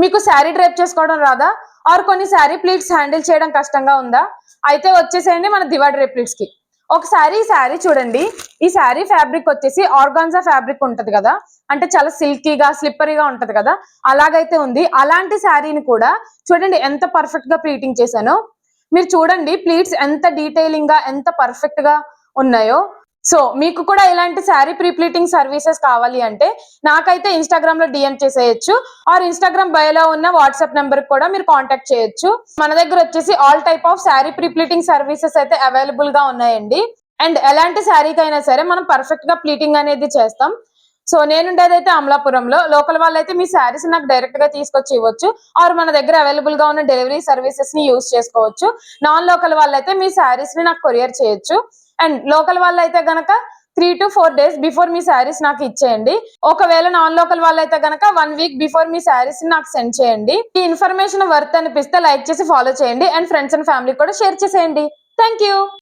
మీకు శారీ డ్రైప్ చేసుకోవడం రాదా? ఆర్ కొన్ని శారీ ప్లీట్స్ హ్యాండిల్ చేయడం కష్టంగా ఉందా? అయితే వచ్చేసేయండి మన దివా డ్రైప్ ప్లీట్స్ కి. ఒకసారి ఈ శారీ చూడండి. ఈ శారీ ఫ్యాబ్రిక్ వచ్చేసి ఆర్గాన్జా ఫ్యాబ్రిక్ ఉంటది కదా, అంటే చాలా సిల్కీగా స్లిప్పరీగా ఉంటది కదా, అలాగైతే ఉంది. అలాంటి శారీని కూడా చూడండి ఎంత పర్ఫెక్ట్ గా ప్లీటింగ్ చేశానో. మీరు చూడండి ప్లీట్స్ ఎంత డీటెయిలింగ్ గా ఎంత పర్ఫెక్ట్ గా ఉన్నాయో. సో మీకు కూడా ఇలాంటి శారీ ప్రీ ప్లీటింగ్ సర్వీసెస్ కావాలి అంటే నాకైతే ఇన్స్టాగ్రామ్ లో డిఎం చేసేయచ్చు, ఆర్ ఇన్స్టాగ్రామ్ బయోలో ఉన్న వాట్సాప్ నెంబర్ కూడా మీరు కాంటాక్ట్ చేయొచ్చు. మన దగ్గర వచ్చేసి all type of sari pre pleating services అయితే అవైలబుల్ గా ఉన్నాయండి. అండ్ ఎలాంటి శారీకి అయినా సరే మనం పర్ఫెక్ట్ గా ప్లీటింగ్ అనేది చేస్తాం. సో నేనుండేదైతే అమలాపురంలో. లోకల్ వాళ్ళైతే మీ శారీస్ నాకు డైరెక్ట్ గా తీసుకొచ్చి ఇవ్వచ్చు, ఆర్ మన దగ్గర అవైలబుల్ గా ఉన్న డెలివరీ సర్వీసెస్ ని యూజ్ చేసుకోవచ్చు. నాన్ లోకల్ వాళ్ళైతే మీ శారీస్ ని నాకు కొరియర్ చేయొచ్చు. అండ్ లోకల్ వాళ్ళైతే గనక 3 to 4 days before me saris నాకు ఇచ్చేయండి. ఒకవేళ నాన్ లోకల్ వాళ్ళైతే గనక 1 week బిఫోర్ మీ శారీస్ నాకు సెండ్ చేయండి. ఈ ఇన్ఫర్మేషన్ వర్త్ అనిపిస్తే లైక్ చేసి ఫాలో చేయండి, అండ్ ఫ్రెండ్స్ అండ్ ఫ్యామిలీ కూడా షేర్ చేసేయండి. Thank you.